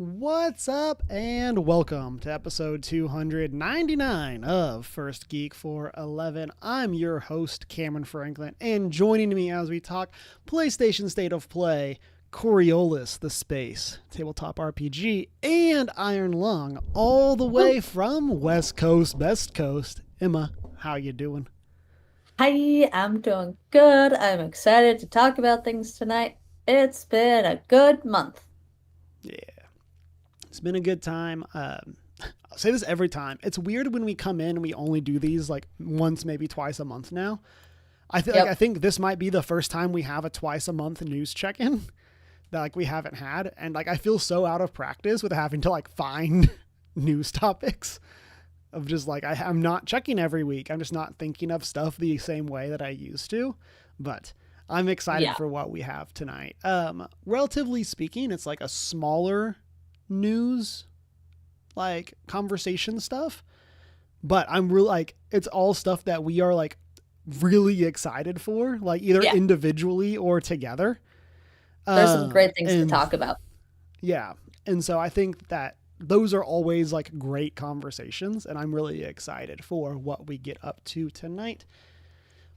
What's up, and welcome to episode 299 of First Geek for 11. I'm your host, Cameron Franklin, and joining me as we talk PlayStation State of Play, Coriolis the Space, Tabletop RPG, and Iron Lung, all the way from West Coast, Best Coast. Emma, how you doing? Hi, I'm doing good. I'm excited to talk about things tonight. It's been a good month. Yeah, it's been a good time. I'll say this every time. It's weird when we come in and we only do these like once, maybe twice a month now. I think this might be the first time we have a twice a month news check-in that like we haven't had, and like I feel so out of practice with having to like find news topics of just like I'm not checking every week. I'm just not thinking of stuff the same way that I used to. But I'm excited Yeah. for what we have tonight. Relatively speaking, it's like a smaller news like conversation stuff, but I'm really like it's all stuff that we are like really excited for, like either Yeah. individually or together. There's some great things to And talk about. yeah, and so I think that those are always like great conversations, and I'm really excited for what we get up to tonight.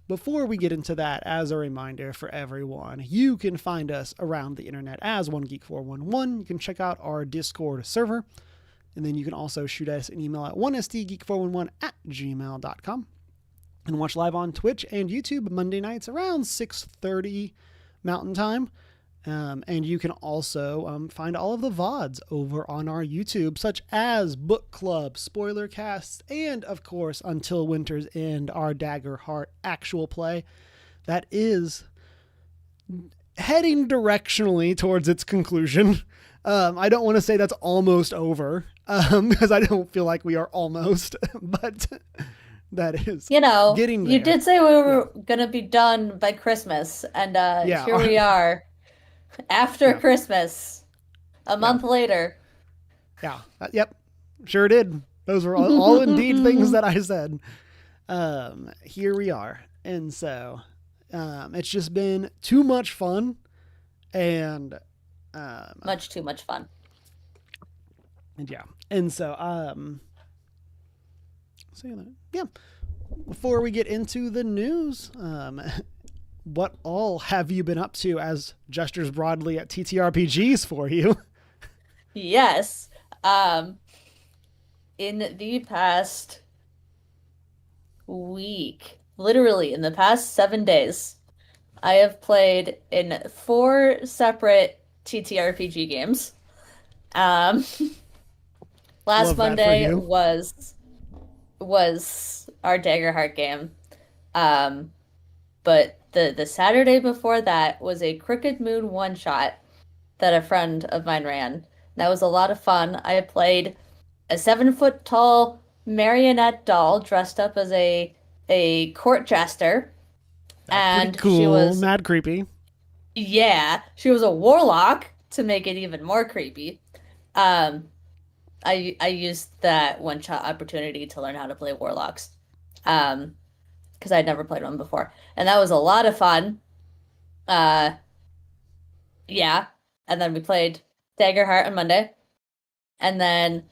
Before we get into that, as a reminder for everyone, you can find us around the internet as OneGeek411. You can check out our Discord server, and then you can also shoot us an email at 1stgeek411@gmail.com and watch live on Twitch and YouTube Monday nights around 6:30 Mountain Time. And you can also find all of the VODs over on our YouTube, such as Book Club, Spoiler Casts, and of course, Until Winter's End, our Dagger Heart actual play that is heading directionally towards its conclusion. I don't want to say that's almost over, because I don't feel like we are almost, but that is getting You there. did say we were gonna be done by Christmas, and Yeah. here we are after Yeah. Christmas, a month later. Yeah. Yep. Sure did. Those were all indeed things that I said. Here we are. And so it's just been too much fun. And Much too much fun. yeah. And so yeah. Before we get into the news, what all have you been up to as gestures broadly at TTRPGs for you? Yes. In the past week, literally in the past 7 days, I have played in 4 separate TTRPG games. Um, last Love that for Monday you. was our Daggerheart game. Um, but the Saturday before that was a Crooked Moon one shot that a friend of mine ran. That was a lot of fun. I played a 7 foot tall marionette doll dressed up as a court jester, That's pretty and she cool. was, Mad creepy. yeah, she was a warlock to make it even more creepy. Um, I used that one shot opportunity to learn how to play warlocks. Because I'd never played one before. And that was a lot of fun. Uh yeah. And then we played Daggerheart on Monday. And then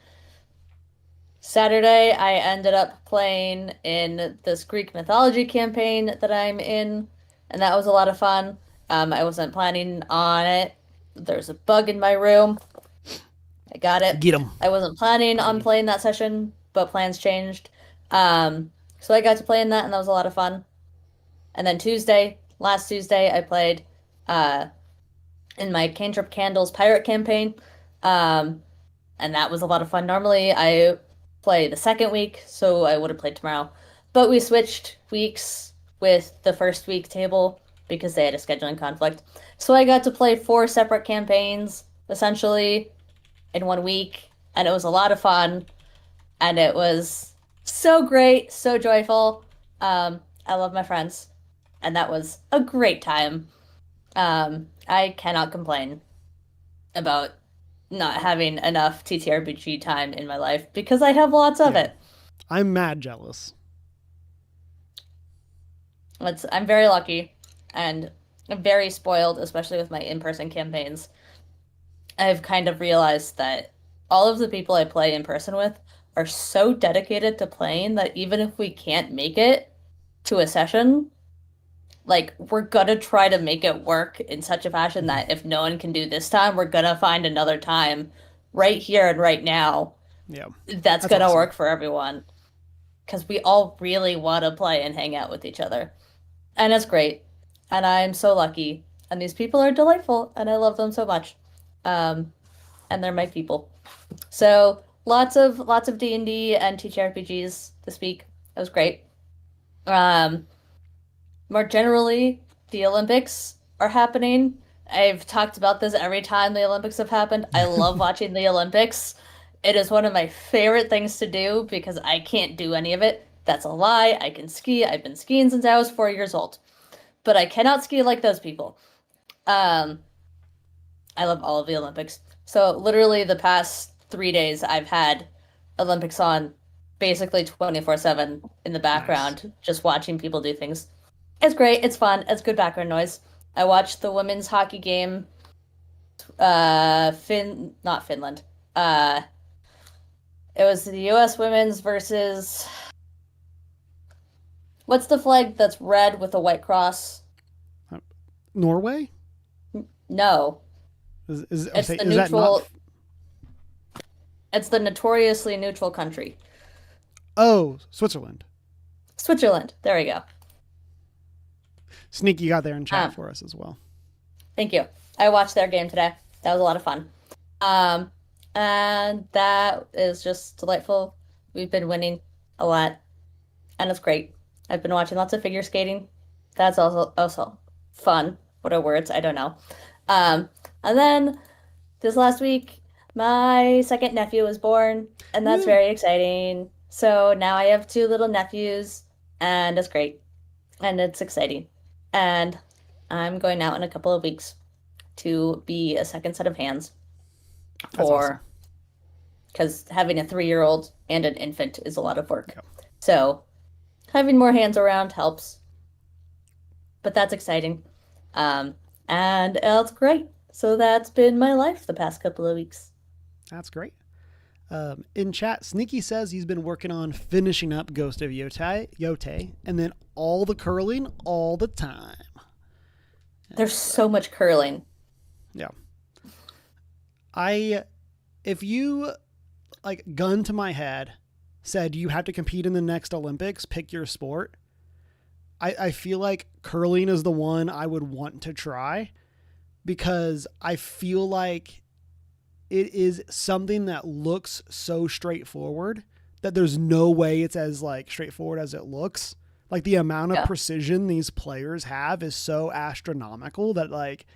Saturday I ended up playing in this Greek mythology campaign that I'm in, and that was a lot of fun. I wasn't planning on it. There's a bug in my room. I got it. Get them. I wasn't planning on playing that session, but plans changed. So I got to play in that, and that was a lot of fun. And then last Tuesday, I played uh, in my Cantrip Candles pirate campaign, um, and that was a lot of fun. Normally, I play the second week, so I would have played tomorrow, but we switched weeks with the first week table because they had a scheduling conflict. So I got to play 4 separate campaigns essentially in one week, and it was a lot of fun, and it was so great, so joyful. I love my friends, and that was a great time. I cannot complain about not having enough TTRPG time in my life because I have lots of Yeah. it. I'm mad jealous. I'm very lucky, and I'm very spoiled, especially with my in-person campaigns. I've kind of realized that all of the people I play in person with are so dedicated to playing that even if we can't make it to a session, like we're gonna try to make it work in such a fashion that if no one can do this time, we're gonna find another time right here and right now Yeah. that's That's gonna awesome. work for everyone because we all really want to play and hang out with each other. And it's great. And I'm so lucky. And these people are delightful and I love them so much. Um, and they're my people. So lots of D&D and TTRPGs this week. It was great. Um, More generally, the Olympics are happening. I've talked about this every time the Olympics have happened. I love watching the Olympics. It is one of my favorite things to do because I can't do any of it. That's a lie. I can ski. I've been skiing since I was 4 years old, but I cannot ski like those people. Um, I love all of the Olympics. So literally the past 3 days, I've had Olympics on basically 24/7 in the Nice. background, just watching people do things. It's great. It's fun. It's good background noise. I watched the women's hockey game. Not Finland. Uh, it was the U.S. women's versus what's the flag that's red with a white cross? Uh, Norway? No, it's the Is that not? neutral. It's the notoriously neutral country, Oh, Switzerland. Switzerland. There we go. Sneaky got there in chat Um, for us as well. Thank you. I watched their game today. That was a lot of fun. Um, and that is just delightful. We've been winning a lot, and it's great. I've been watching lots of figure skating. That's also fun. What are words? I don't know. Um, and then this last week, my second nephew was born, and that's Woo! very exciting. So now I have two little nephews, and it's great, and it's exciting. And I'm going out in a couple of weeks to be a second set of hands That's awesome. for because having a 3-year-old and an infant is a lot of work. Yeah, So having more hands around helps, but that's exciting. Um, and it's great. So that's been my life the past couple of weeks. that's great. In chat, Sneaky says he's been working on finishing up Ghost of Yote, and then all the curling all the time. There's And so much curling. yeah, I if you like gun to my head said you have to compete in the next Olympics, pick your sport. I feel like curling is the one I would want to try because I feel like it is something that looks so straightforward that there's no way it's as like straightforward as it looks. Like the amount of Yeah. precision these players have is so astronomical that like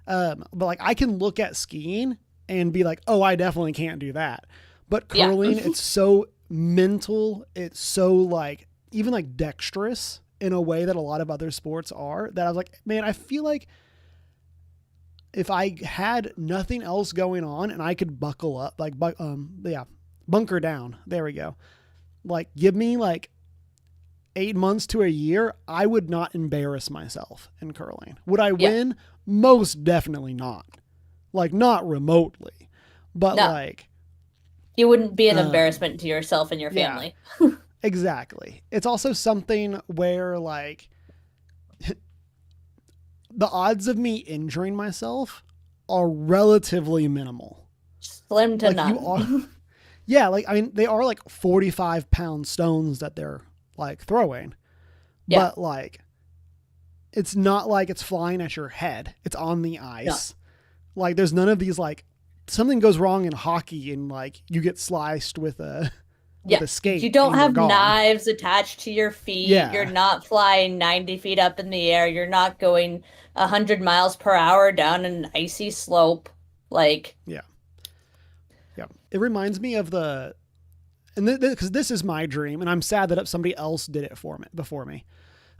but like I can look at skiing and be like, "Oh, I definitely can't do that." But Yeah. curling, it's so mental, it's so like even like dexterous in a way that a lot of other sports are that I was like, "Man, I feel like if I had nothing else going on and I could buckle up, like, yeah, bunker down. There we go. Like, give me like 8 months to a year, I would not embarrass myself in curling. Would I Yeah. win? Most definitely not. Like, not remotely. But No, like, you wouldn't be an um, embarrassment to yourself and your yeah, family. exactly. It's also something where like the odds of me injuring myself are relatively minimal. Slim to Like you are, none. yeah. Like I mean, they are like 45-pound stones that they're like throwing, Yeah. but like it's not like it's flying at your head. It's on the No. ice. Like there's none of these like something goes wrong in hockey and like you get sliced with Yeah. a You skate don't and you're have gone. knives attached to your feet. You're Yeah. not flying 90 feet up in the air. You're not going 100 miles per hour down an icy slope. Like, Yeah. Yeah. It reminds me of the and because this is my dream and I'm sad that somebody else did it for me before me.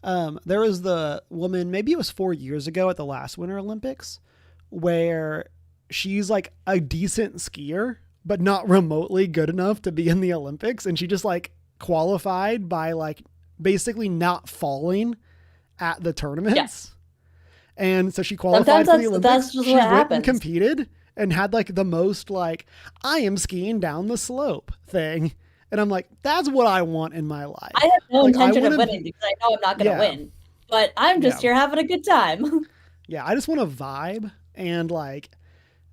There was the woman, maybe it was 4 years ago at the last Winter Olympics, where she's like a decent skier, but not remotely good enough to be in the Olympics. And she just like qualified by like basically not falling at the yeah. tournaments. And so she qualified Sometimes for the that's Olympics. just She what went and happens. competed and had like the most like, I am skiing down the slope thing. And I'm like, that's what I want in my I life. have no Like I intention want of to, winning because I know I'm not going to yeah, win. But I'm just yeah, here having a good time. yeah. I just want to vibe and like,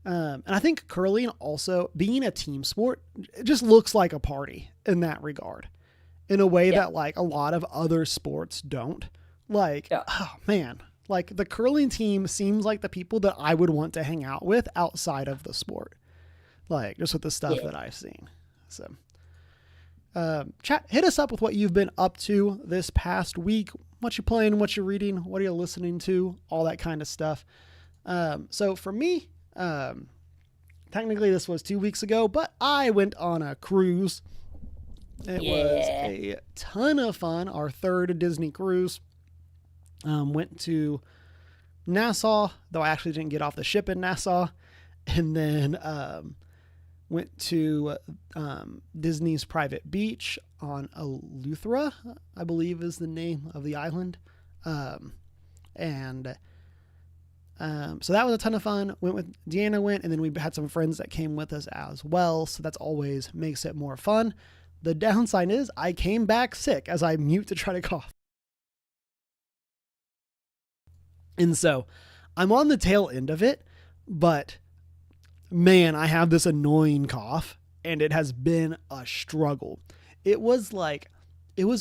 and I think curling also being a team sport, it just looks like a party in that regard, in a way Yeah. that like a lot of other sports don't. Like, Yeah. oh man, like the curling team seems like the people that I would want to hang out with outside of the sport, like just with the stuff Yeah. that I've seen. So, chat, hit us up with what you've been up to this past week, what you're playing, what you're reading, what are you listening to, all that kind of stuff. So for me, technically this was 2 weeks ago, but I went on a cruise. It was Yeah. a ton of fun. Our third Disney cruise. Went to Nassau, though I actually didn't get off the ship in Nassau, and then went to Disney's private beach on Eleuthera, I believe is the name of the island, and so that was a ton of fun. Went with Deanna, and then we had some friends that came with us as well. So that's always makes it more fun. The downside is I came back sick as I mute to try to cough. And so I'm on the tail end of it, but man, I have this annoying cough and it has been a struggle. It was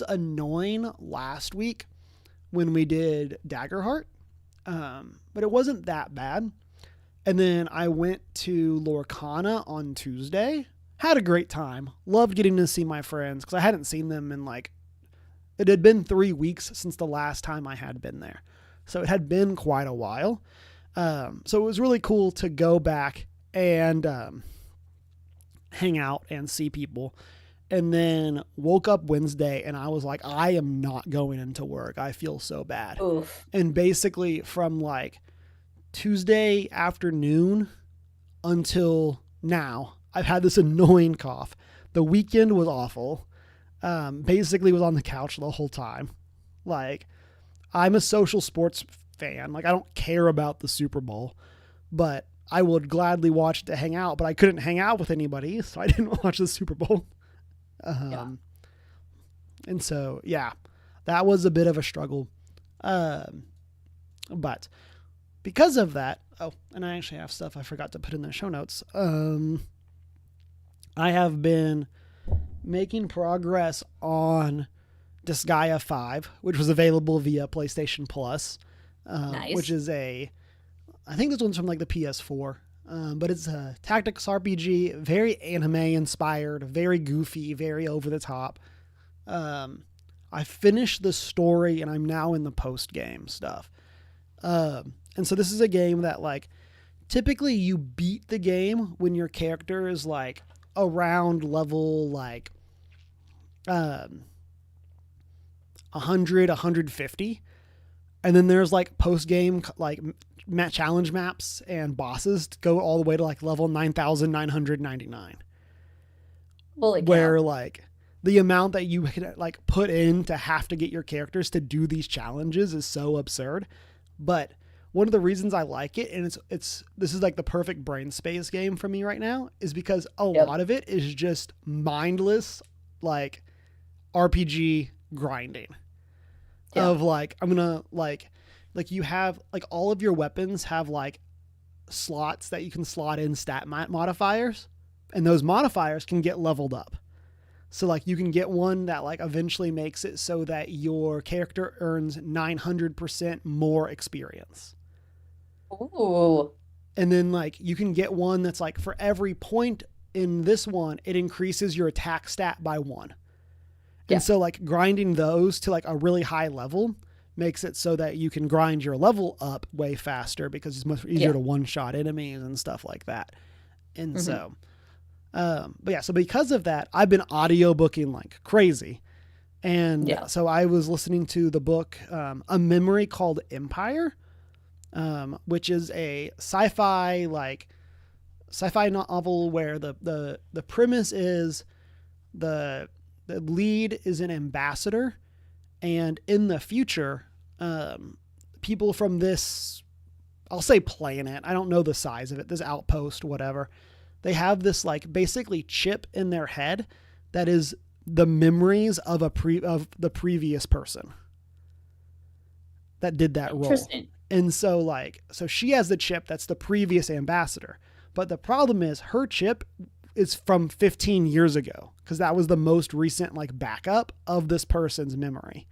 annoying last week when we did Daggerheart, but it wasn't that bad. And then I went to Lorcana on Tuesday, had a great time, loved getting to see my friends because I hadn't seen them in it had been 3 weeks since the last time I had been there. So it had been quite a while. So it was really cool to go back and hang out and see people. And then woke up Wednesday and I was like, I am not going into work. I feel so bad. Oof. And basically from Tuesday afternoon until now, I've had this annoying cough. The weekend was awful. Basically was on the couch the whole time. I'm a social sports fan. I don't care about the Super Bowl, but I would gladly watch it to hang out, but I couldn't hang out with anybody, so I didn't watch the Super Bowl. Yeah. And so, yeah, that was a bit of a struggle. But because of that, and I actually have stuff I forgot to put in the show notes. I have been making progress on Disgaea 5, which was available via PlayStation Plus, Nice. which is I think this one's from the PS4, but it's a tactics RPG, very anime inspired, very goofy, very over the top. I finished the story and I'm now in the post game stuff. And so this is a game that typically you beat the game when your character is around level 100, 150. And then there's post game challenge maps and bosses to go all the way to level 9,999. Holy cow. Where the amount that you can put in to have to get your characters to do these challenges is so absurd. But one of the reasons I like it, and this is the perfect brain space game for me right now, is because a lot of it is just mindless RPG grinding. Yeah. Of I'm gonna you have all of your weapons have slots that you can slot in stat modifiers, and those modifiers can get leveled up. So you can get one that eventually makes it so that your character earns 900% more experience. Ooh. And then you can get one that's for every point in this one, it increases your attack stat by 1. Yeah. And so grinding those to a really high level makes it so that you can grind your level up way faster because it's much easier to one-shot enemies and stuff like that. And so, but yeah, so because of that, I've been audiobooking like crazy. And so I was listening to the book, A Memory Called Empire, which is a sci-fi novel where the premise is the lead is an ambassador, and in the future, people from this I'll say planet. I don't know the size of it. This outpost, whatever. They have this like basically chip in their head that is the memories of of the previous person that did that role. Interesting. And so she has the chip that's the previous ambassador. But the problem is her chip is from 15 years ago because that was the most recent like backup of this person's memory.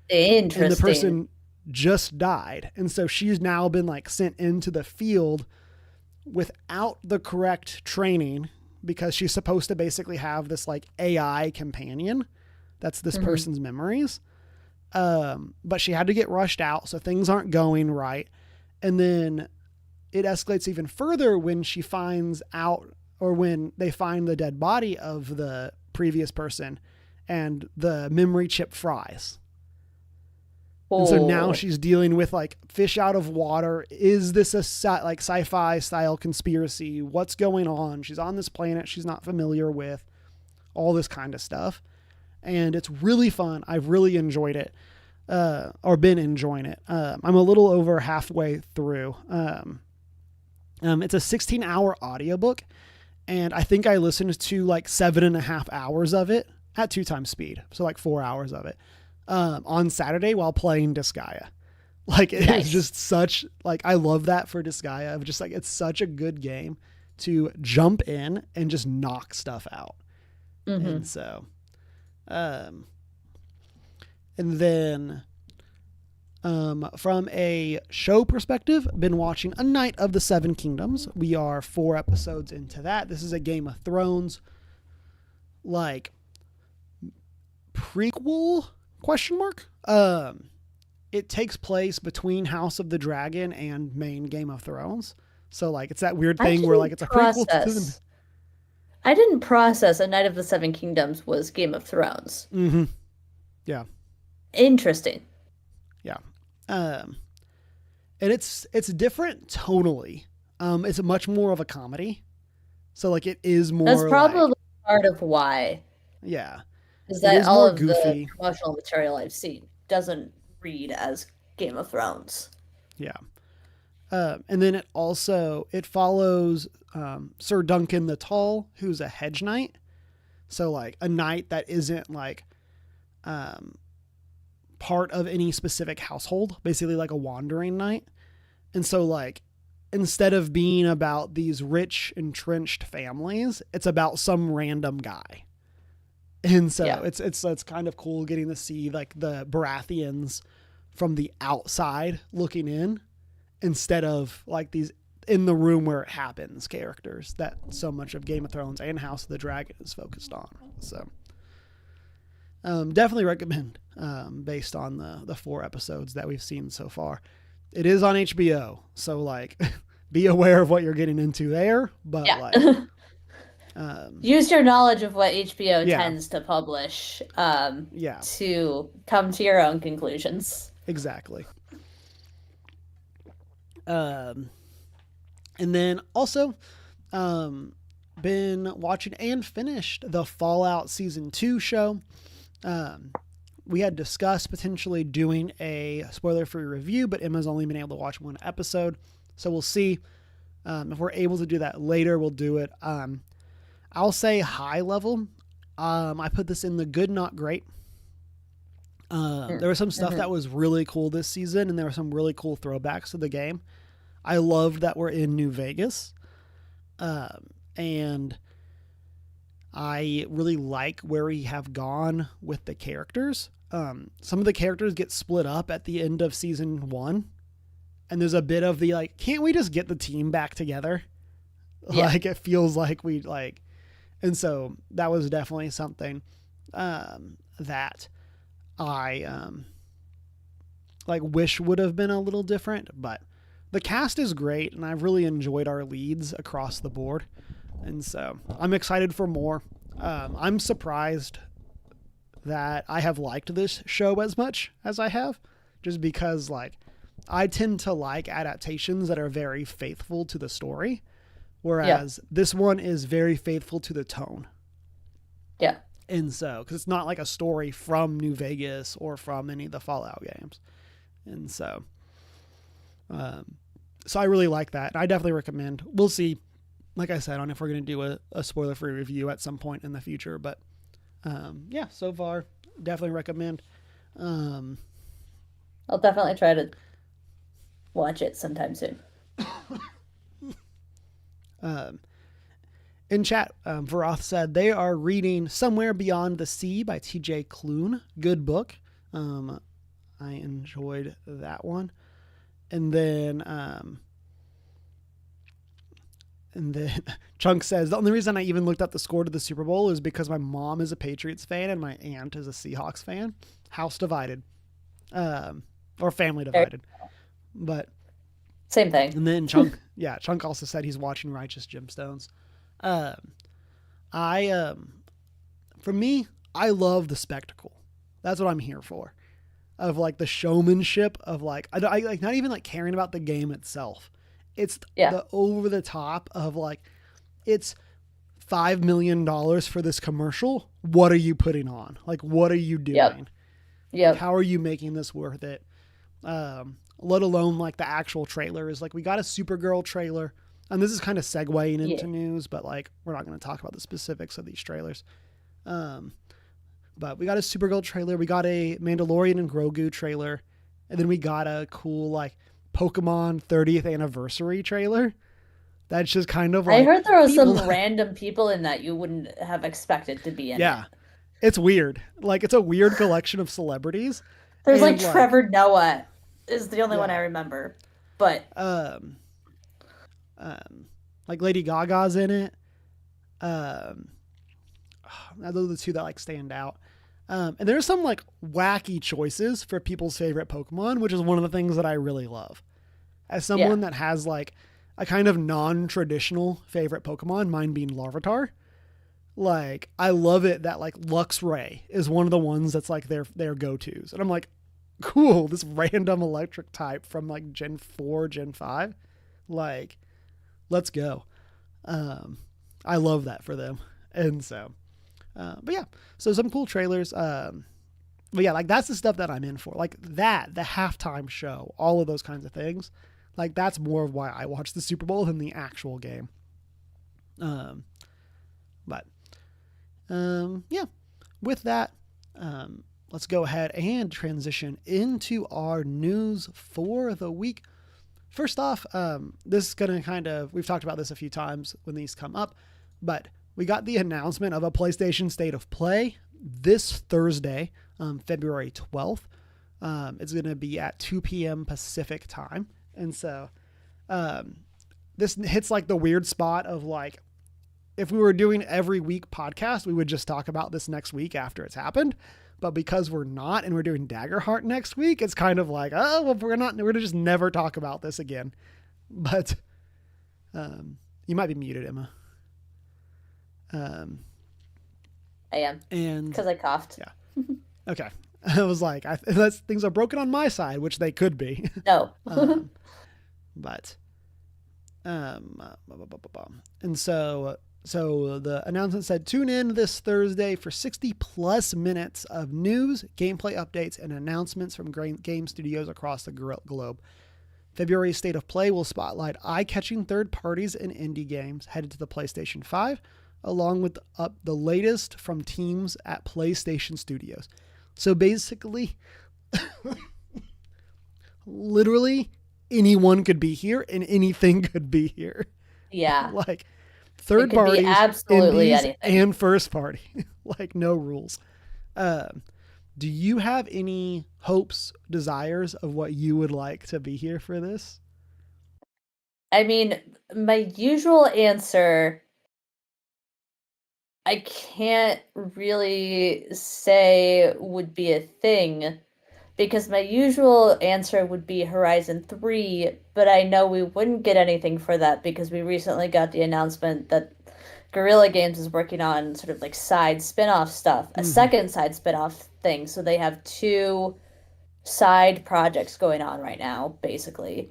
Interesting. And the person just died. And so she's now been like sent into the field without the correct training because she's supposed to basically have this like AI companion that's this person's memories. But she had to get rushed out, so things aren't going right. And then it escalates even further when she finds out, or when they find the dead body of the previous person and the memory chip fries. And so now she's dealing with like fish out of water. Is this a like sci-fi style conspiracy? What's going on? She's on this planet she's not familiar with, all this kind of stuff. And it's really fun. I've really enjoyed it, or been enjoying it. I'm a little over halfway through. It's a 16-hour audiobook, and I think I listened to like 7.5 hours of it at 2x speed. So like 4 hours of it. On Saturday while playing Disgaea. Like it is just such, like, I love that for Disgaea of just like, it's such a good game to jump in and just knock stuff out. And so, and then, from a show perspective, been watching A Knight of the Seven Kingdoms. We are 4 episodes into that. This is a Game of Thrones, like, prequel ? It takes place between House of the Dragon and main Game of Thrones. So like it's that weird thing where like it's a prequel to them. I didn't process A Knight of the Seven Kingdoms was Game of Thrones. Mm-hmm. Yeah. Interesting. Yeah. And it's different tonally. It's much more of a comedy. So like it is more. That's probably like, part of why. Yeah. Is that all of goofy. The promotional material I've seen doesn't read as Game of Thrones. Yeah. And then it follows Sir Duncan the Tall, who's a hedge knight. So like a knight that isn't like part of any specific household, basically like a wandering knight. And so like instead of being about these rich entrenched families, it's about some random guy. And so it's kind of cool getting to see like the Baratheons from the outside looking in instead of like these in the room where it happens characters that so much of Game of Thrones and House of the Dragon is focused on. So definitely recommend based on the 4 episodes that we've seen so far. It is on HBO, so like be aware of what you're getting into there, but like use your knowledge of what HBO tends to publish to come to your own conclusions. Exactly. And then also been watching and finished the Fallout Season 2 show. We had discussed potentially doing a spoiler-free review, but Emma's only been able to watch 1 episode. So we'll see if we're able to do that later. We'll do it. I'll say high level. I put this in the good, not great. There was some stuff that was really cool this season, and there were some really cool throwbacks to the game. I loved that we're in New Vegas. And I really like where we have gone with the characters. Some of the characters get split up at the end of season 1. And there's a bit of the like, can't we just get the team back together? Yeah. Like it feels like we like. And so that was definitely something that I like wish would have been a little different, but the cast is great and I've really enjoyed our leads across the board. And so I'm excited for more. I'm surprised that I have liked this show as much as I have, just because like I tend to like adaptations that are very faithful to the story. Whereas this one is very faithful to the tone. Yeah. And so, because it's not like a story from New Vegas or from any of the Fallout games. And so, So I really like that. I definitely recommend. We'll see, like I said, on if we're going to do a spoiler free review at some point in the future. But yeah, so far, definitely recommend. Um, I'll definitely try to watch it sometime soon. um, in chat, Varoth said they are reading Somewhere Beyond the Sea by T.J. Klune. Good book. I enjoyed that one. And then Chunk says the only reason I even looked up the score to the Super Bowl is because my mom is a Patriots fan and my aunt is a Seahawks fan. House divided, or family divided. But Same thing. and then Chunk, yeah, Chunk also said he's watching Righteous Gemstones. Um, I for me, I love the spectacle. That's what I'm here for. Of like the showmanship of like I like not even like caring about the game itself. It's Yeah. the over the top of like it's $5 million for this commercial. What are you putting on? Like what are you doing? Yep. Like, Yep. how are you making this worth it? Let alone like the actual trailers. Like we got a Supergirl trailer, and this is kind of segueing Yeah. into news, but like we're not going to talk about the specifics of these trailers. Um, but we got a Supergirl trailer, we got a Mandalorian and Grogu trailer, and then we got a cool like Pokemon 30th anniversary trailer. That's just kind of I like heard there were people. some random people in that you wouldn't have expected to be in it. Yeah, it's weird. Like it's a weird collection of celebrities, There's like and like Trevor Noah is the only one I yeah, remember. But um, um, like Lady Gaga's in it. Um, those are the two that like stand out. And there's some like wacky choices for people's favorite Pokemon, which is one of the things that I really love. As yeah. someone that has like a kind of non-traditional favorite Pokemon, mine being Larvitar, like I love it that like Luxray is one of the ones that's like their go-tos. And I'm like, cool, this random electric type from like Gen 4, Gen 5. Like, let's go. Um, I love that for them. And so but yeah, so some cool trailers. But yeah, like that's the stuff that I'm in for. Like that, the halftime show, all of those kinds of things. Like that's more of why I watch the Super Bowl than the actual game. Um, but yeah, with that, let's go ahead and transition into our news for the week. First off, this is going to kind of, we've talked about this a few times when these come up, but we got the announcement of a PlayStation State of Play this Thursday, February 12th. It's going to be at 2 p.m. Pacific time. And so this hits like the weird spot of like, if we were doing every week podcast, we would just talk about this next week after it's happened. But because we're not and we're doing Daggerheart next week, it's kind of like, oh, well, we're going to just never talk about this again. But you might be muted, Emma. I am. And Because I coughed. yeah. Okay. I was like, things are broken on my side, which they could be. No. But, and so the announcement said, tune in this Thursday for 60 plus minutes of news, gameplay updates, and announcements from game studios across the globe. February's State of Play will spotlight eye-catching third parties and indie games headed to the PlayStation 5, along with the latest from teams at PlayStation Studios. So basically, literally anyone could be here and anything could be here. Yeah. Like third It could be parties, absolutely indies, anything. and first party. Like no rules. Do you have any hopes, desires of what you would like to be here for this? I mean, my usual answer, I can't really say would be a thing because my usual answer would be Horizon 3, but I know we wouldn't get anything for that because we recently got the announcement that Guerrilla Games is working on sort of like side spin-off stuff, a second side spin-off thing. So they have two side projects going on right now, basically,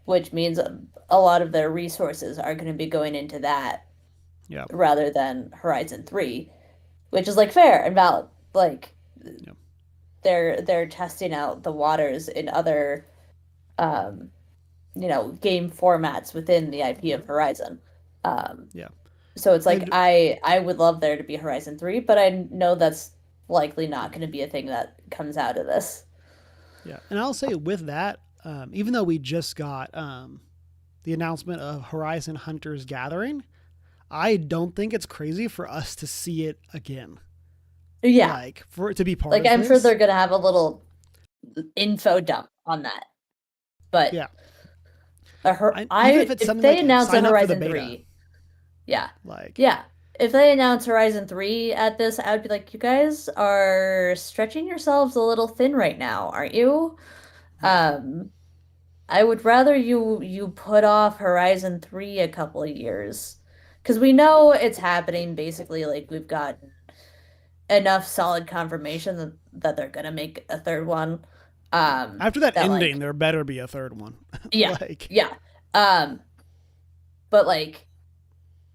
which means a lot of their resources are going to be going into that Yeah. rather than Horizon 3, which is like fair and valid. Like Yep. they're testing out the waters in other game formats within the IP of Horizon. Um, Yeah. so it's like And I would love there to be Horizon 3, but I know that's likely not going to be a thing that comes out of this. yeah. And I'll say with that, even though we just got the announcement of Horizon Hunters Gathering, I don't think it's crazy for us to see it again. Yeah, Like for it to be part like of I'm sure this. they're going to have a little info dump on that. But Yeah. Even if it's if something they like announce a sign up for the Horizon beta, 3, yeah. like Yeah. If they announce Horizon 3 at this, I would be like, you guys are stretching yourselves a little thin right now, aren't you? yeah, Um, I would rather you put off Horizon 3 a couple of years. Because we know it's happening basically, like we've got enough solid confirmation that they're gonna make a third one. yeah. After that That ending, like there better be a third one. yeah, Like, yeah. Um, but like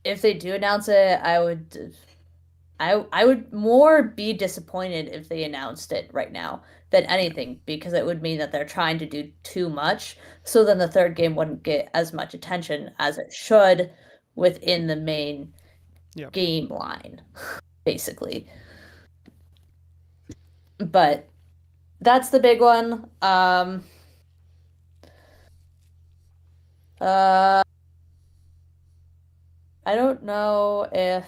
if they do announce it, I would more be disappointed if they announced it right now than yeah, anything because it would mean that they're trying to do too much. So then the third game wouldn't get as much attention as it should within the main yeah. game line, basically. But that's the big one. Uh, I don't know if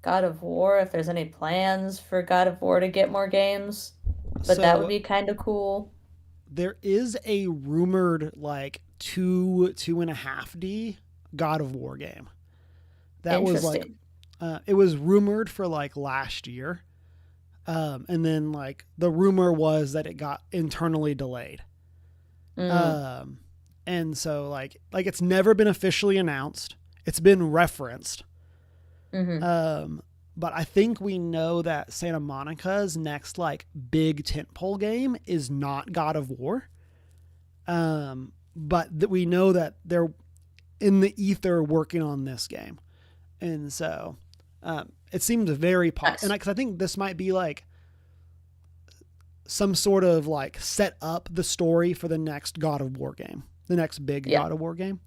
God of War, if there's any plans for God of War to get more games, but that would So be kind of cool. there is a rumored like 2.5D God of War game that was like Interesting. it was rumored for like last year, and then like the rumor was that it got internally delayed, Mm, um, and so like it's never been officially announced. It's been referenced, hmm um, but I think we know that Santa Monica's next like big tentpole game is not God of War. But we know that they're in the ether working on this game, and so it seems very and Nice. because I think this might be like some sort of like set up the story for the next God of War game, the next big Yeah. God of War game,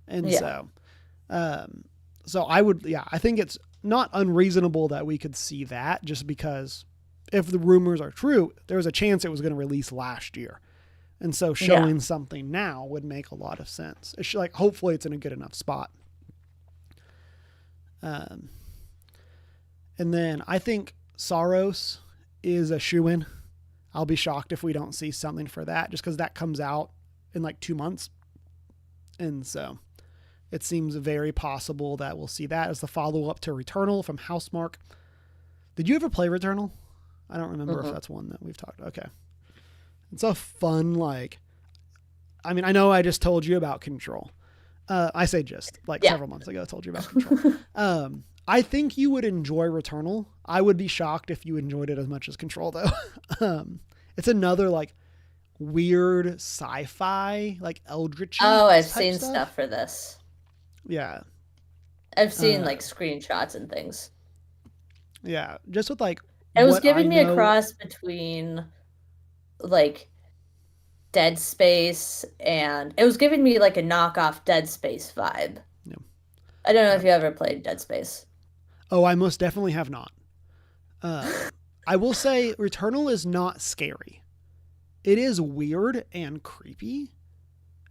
and Yeah. um, so I would, yeah, I think it's not unreasonable that we could see that just because if the rumors are true, there's a chance it was going to release last year. And so Yeah. showing something now would make a lot of sense. It's like hopefully it's in a good enough spot. Um, and then I think Saros is a shoe in. I'll be shocked if we don't see something for that just because that comes out in like 2 months. And so it seems very possible that we'll see that as the follow up to Returnal from Housemark. Did you ever play Returnal? I don't remember if Mm-mm. that's one that we've talked about. Okay. It's a fun, like, I mean, I know I just told you about Control. I say just like Yeah. several months ago, I told you about Control. I think you would enjoy Returnal. I would be shocked if you enjoyed it as much as Control, though. It's another like weird sci-fi, like eldritchy Oh, I've type seen stuff. stuff for this. Yeah, I've seen uh, like screenshots and things. yeah. Just with like It was what I giving me a know. cross between like Dead Space and it was giving me like a knockoff Dead Space vibe. You I don't know know, if you ever played Dead Space. oh, I most definitely have not. I will say Returnal is not scary. It is weird and creepy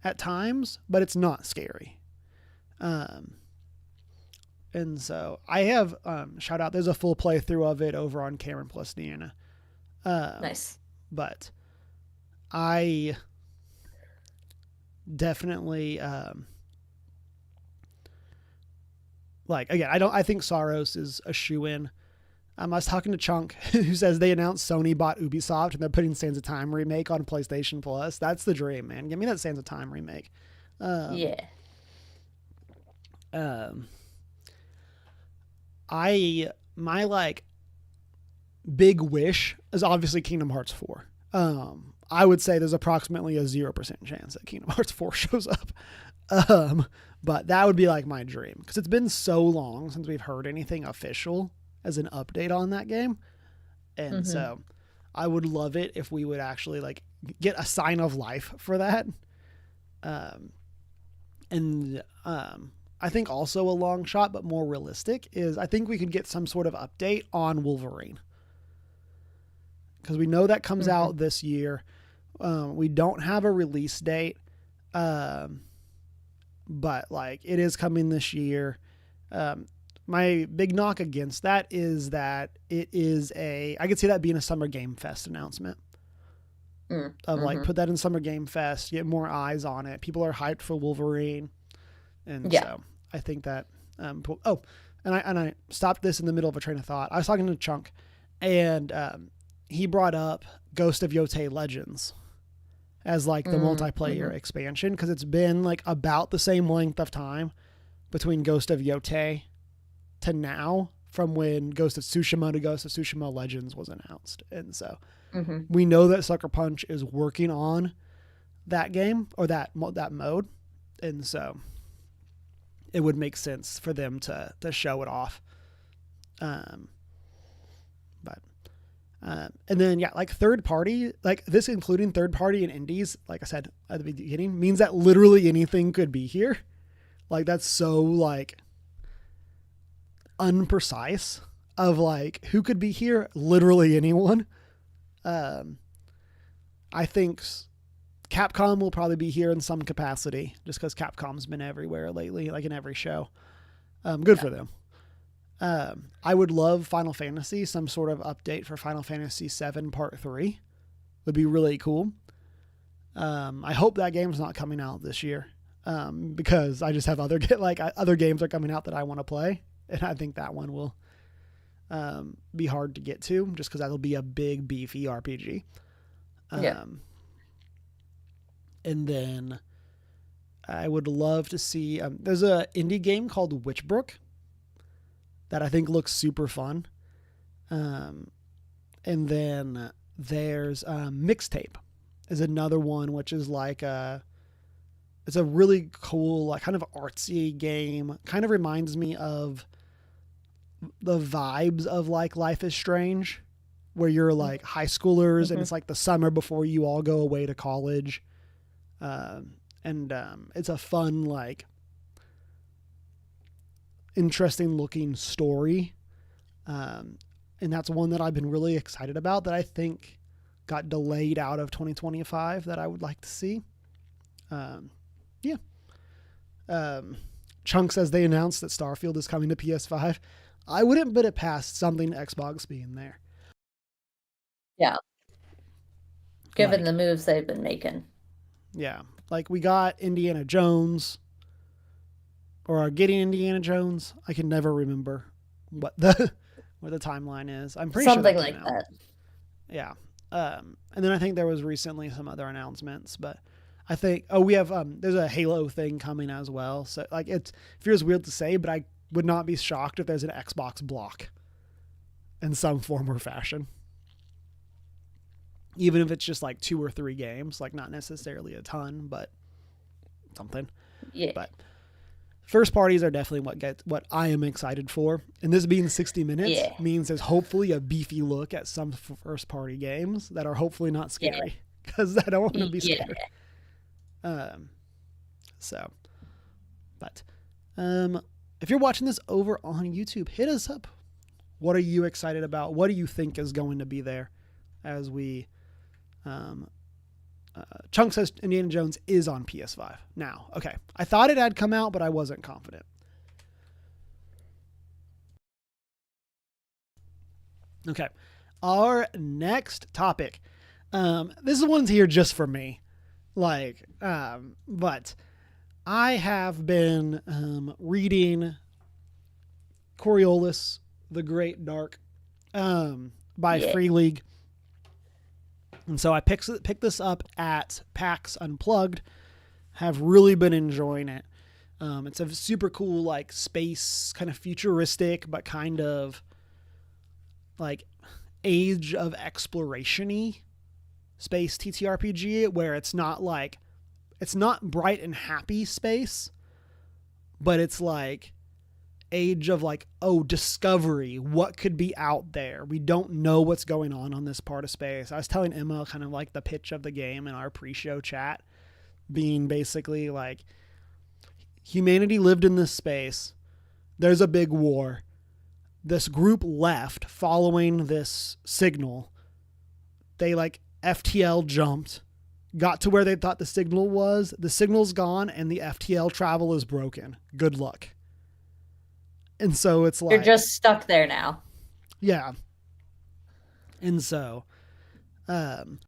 at times, but it's not scary. Um, and so I have shout out. There's a full playthrough of it over on Cameron Plus Deanna. Um, Nice. but I definitely like again. I don't. I think Saros is a shoe in. I was talking to Chunk, who says they announced Sony bought Ubisoft and they're putting Sands of Time remake on PlayStation Plus. That's the dream, man. Give me that Sands of Time remake. Um, Yeah. um, I my like big wish is obviously Kingdom Hearts 4. I would say there's approximately a 0% chance that Kingdom Hearts 4 shows up. Um, but that would be like my dream because it's been so long since we've heard anything official as an update on that game. And hmm so I would love it if we would actually like get a sign of life for that. And I think also a long shot, but more realistic, is I think we could get some sort of update on Wolverine. Because we know that comes out this year. We don't have a release date. But like it is coming this year. My big knock against that is that it is I could see that being a Summer Game Fest announcement. Like put that in Summer Game Fest, get more eyes on it. People are hyped for Wolverine. And so I think that, and I stopped this in the middle of a train of thought. I was talking to Chunk and, he brought up Ghost of Yotei Legends as like the multiplayer expansion. Cause it's been like about the same length of time between Ghost of Yotei to now, from when Ghost of Tsushima to Ghost of Tsushima Legends was announced. And so we know that Sucker Punch is working on that game or that mode. And so it would make sense for them to show it off. And then, like third party, like this, including third party and indies, like I said at the beginning, means that literally anything could be here. Like that's so like unprecise of like who could be here. Literally anyone. I think Capcom will probably be here in some capacity just because Capcom's been everywhere lately, like in every show. Good for them. I would love Final Fantasy, some sort of update for Final Fantasy VII Part 3 would be really cool. I hope that game's not coming out this year, because I just have other games are coming out that I want to play. And I think that one will, be hard to get to just cause that'll be a big beefy RPG. And then I would love to see, there's a indie game called Witchbrook that I think looks super fun. And then there's Mixtape is another one, which is like it's a really cool, like kind of artsy game. Kind of reminds me of the vibes of like Life is Strange, where you're like high schoolers and it's like the summer before you all go away to college. And it's a fun, like, interesting looking story. And that's one that I've been really excited about that I think got delayed out of 2025 that I would like to see. Chunk says they announced that Starfield is coming to PS5. I wouldn't put it past something Xbox being there. Yeah. Given the moves they've been making. Yeah. Like we got Indiana Jones, or are getting Indiana Jones. I can never remember what the timeline is. I'm pretty something sure like that. Yeah. And then I think there was recently some other announcements, but I think, we have, there's a Halo thing coming as well. So like it feels weird to say, but I would not be shocked if there's an Xbox block in some form or fashion. Even if it's just like 2 or 3 games, like not necessarily a ton, but something. Yeah. But first parties are definitely what I am excited for. And this being 60 minutes means there's hopefully a beefy look at some first party games that are hopefully not scary, because I don't want to be scared. If you're watching this over on YouTube, hit us up. What are you excited about? What do you think is going to be there as we, Chunk says Indiana Jones is on PS5 now. Okay. I thought it had come out, but I wasn't confident. Okay. Our next topic. This one's here just for me. But I have been reading Coriolis, The Great Dark, by Free League. And so I picked this up at PAX Unplugged. Have really been enjoying it. It's a super cool, like, space, kind of futuristic, but kind of like age of exploration-y space TTRPG, where it's not bright and happy space, but it's like age of like, discovery. What could be out there? We don't know what's going on this part of space. I was telling Emma kind of like the pitch of the game in our pre-show chat being basically like humanity lived in this space. There's a big war. This group left following this signal. They like FTL jumped, got to where they thought the signal was. The signal's gone and the FTL travel is broken. Good luck. And so it's like, You're just stuck there now. yeah. And so, and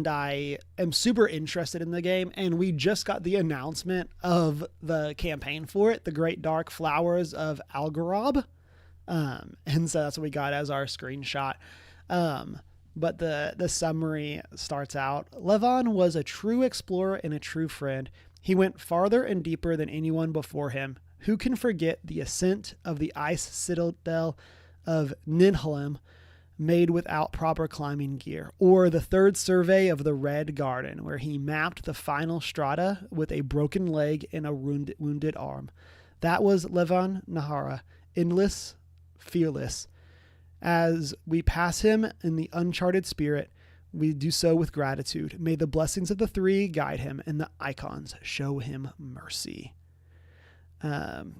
I am super interested in the game, and we just got the announcement of the campaign for it, The Great Dark Flowers of Algarob. And so that's what we got as our screenshot. But the summary starts out, Levon was a true explorer and a true friend. He went farther and deeper than anyone before him. Who can forget the ascent of the ice citadel of Nidhalem, made without proper climbing gear, or the third survey of the Red Garden, where he mapped the final strata with a broken leg and a wounded arm. That was Levon Nahara, endless, fearless. As we pass him in the uncharted spirit, we do so with gratitude. May the blessings of the three guide him, and the icons show him mercy. And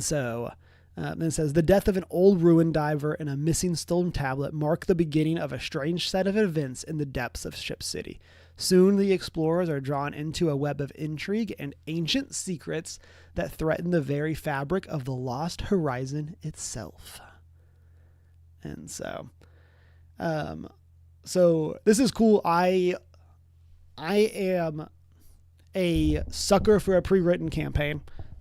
so... then it says, the death of an old ruin diver and a missing stone tablet mark the beginning of a strange set of events in the depths of Ship City. Soon the explorers are drawn into a web of intrigue and ancient secrets that threaten the very fabric of the Lost Horizon itself. And so, so this is cool. I am a sucker for a pre-written campaign.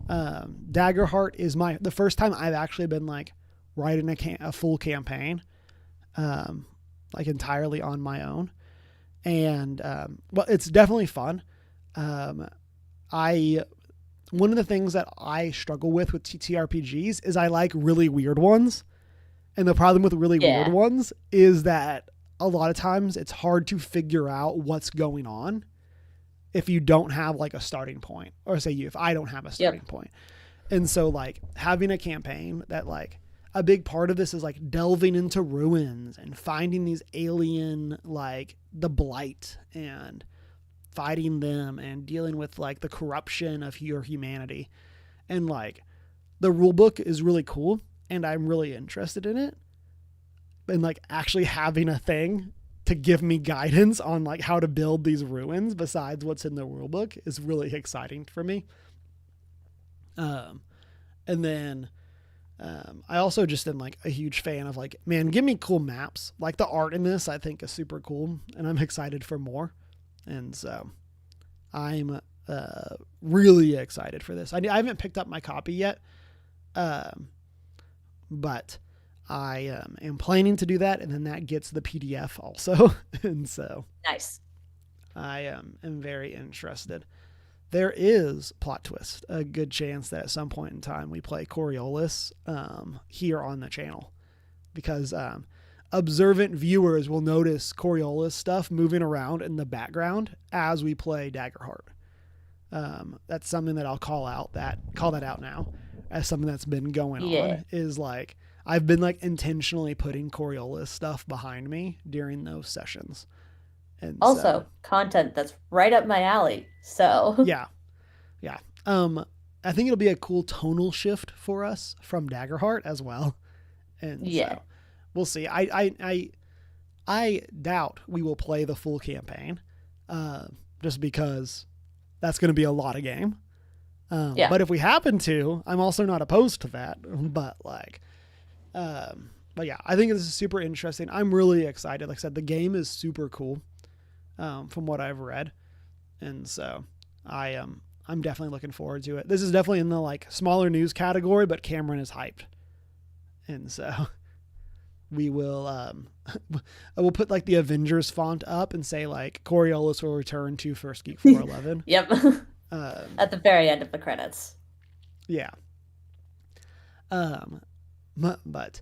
Daggerheart is the first time I've actually been like writing a full campaign, like entirely on my own. And, well, it's definitely fun. One of the things that I struggle with TTRPGs is I like really weird ones. And the problem with really weird ones is that a lot of times it's hard to figure out what's going on if you don't have like a starting point, or say if I don't have a starting point. And so like having a campaign that like a big part of this is like delving into ruins and finding these alien, like the blight, and fighting them and dealing with like the corruption of your humanity. And like the rule book is really cool and I'm really interested in it. And like actually having a thing to give me guidance on like how to build these ruins besides what's in the rule book is really exciting for me. And then I also just am like a huge fan of like, man, give me cool maps. Like the art in this I think is super cool and I'm excited for more. And so I'm really excited for this. I haven't picked up my copy yet, but I am planning to do that, and then that gets the PDF also. And so nice. I am very interested. There is, plot twist, a good chance that at some point in time we play Coriolis here on the channel, because observant viewers will notice Coriolis stuff moving around in the background as we play Daggerheart. That's something that I'll call that out now as something that's been going on, is like I've been like intentionally putting Coriolis stuff behind me during those sessions. And also content that's right up my alley. So yeah. I think it'll be a cool tonal shift for us from Daggerheart as well. And so we'll see. I doubt we will play the full campaign, just because that's going to be a lot of game. But if we happen to, I'm also not opposed to that. But yeah, I think this is super interesting. I'm really excited. Like I said, the game is super cool, from what I've read. And so I'm definitely looking forward to it. This is definitely in the like smaller news category, but Cameron is hyped. And so we will, we'll put like the Avengers font up and say like Coriolis will return to First Geek 411. Yep. At the very end of the credits. Yeah. But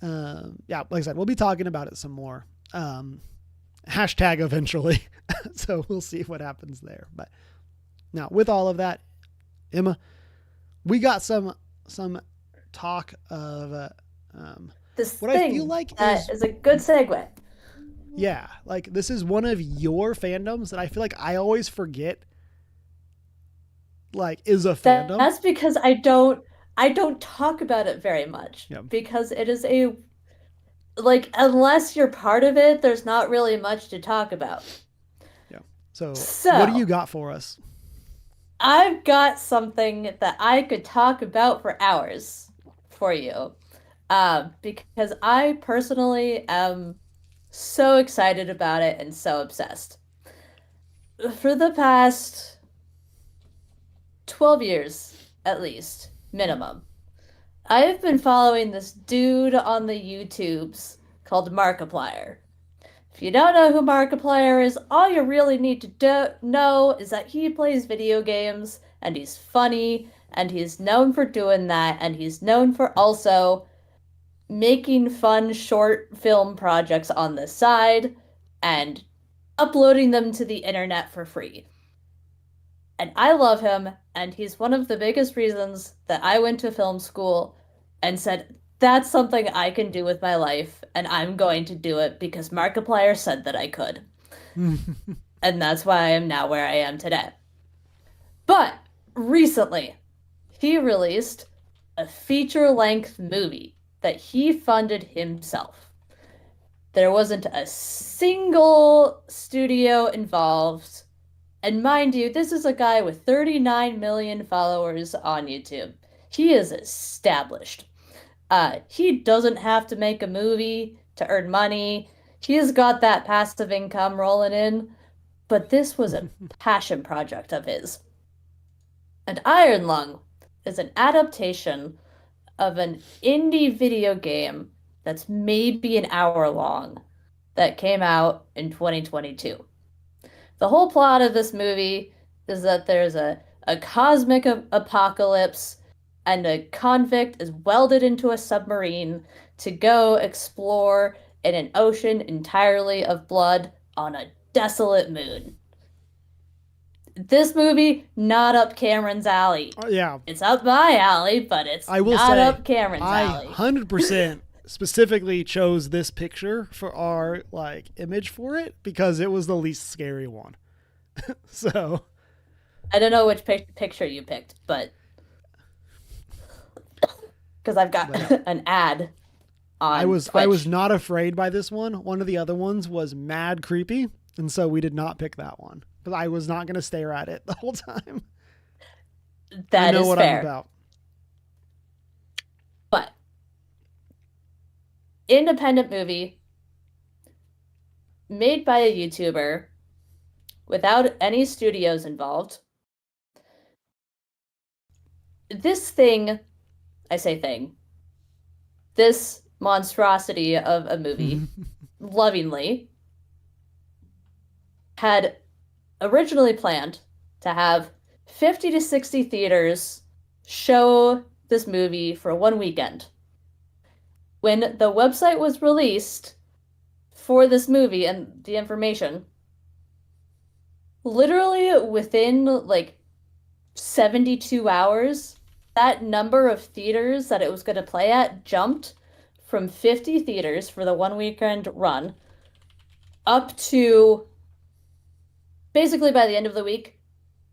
yeah, like I said, we'll be talking about it some more. Hashtag eventually. So we'll see what happens there. But now with all of that, Emma, we got some talk of this What I feel thing like that is, is a good segue. yeah, like this is one of your fandoms that I feel like I always forget, like, is a fandom. That's because I don't talk about it very much Yeah. because it is a like unless you're part of it, there's not really much to talk about. Yeah. So, what do you So, got for us? I've got something that I could talk about for hours for you. Because I personally am so excited about it and so obsessed. For the past 12 years, at least, minimum, I've been following this dude on the YouTubes called Markiplier. If you don't know who Markiplier is, all you really need to know is that he plays video games and he's funny and he's known for doing that and he's known for also making fun short film projects on the side and uploading them to the internet for free. And I love him, and he's one of the biggest reasons that I went to film school and said, that's something I can do with my life, and I'm going to do it because Markiplier said that I could. And that's why I am now where I am today. But recently, he released a feature length movie that he funded himself. There wasn't a single studio involved. And mind you, this is a guy with 39 million followers on YouTube. He is established. He doesn't have to make a movie to earn money. He's got that passive income rolling in. But this was a passion project of his. And Iron Lung is an adaptation of an indie video game that's maybe an hour long that came out in 2022. The whole plot of this movie is that there's a cosmic apocalypse and a convict is welded into a submarine to go explore in an ocean entirely of blood on a desolate moon. This movie, not up Cameron's alley. Yeah. It's up my alley, but it's I will not say, up Cameron's I alley. 100% specifically chose this picture for our like image for it because it was the least scary one. So, I don't know which picture you picked, but because I've got but an ad I on was I was Twitch. not afraid by this one. One of the other ones was mad creepy, and so we did not pick that one because I was not going to stare at it the whole time. I That know is what I'm fair. about. But independent movie made by a YouTuber without any studios involved. This thing, I say thing, this monstrosity of a movie, lovingly, had originally planned to have 50 to 60 theaters show this movie for one weekend. When the website was released for this movie and the information, literally within like 72 hours, that number of theaters that it was going to play at jumped from 50 theaters for the one weekend run up to basically by the end of the week,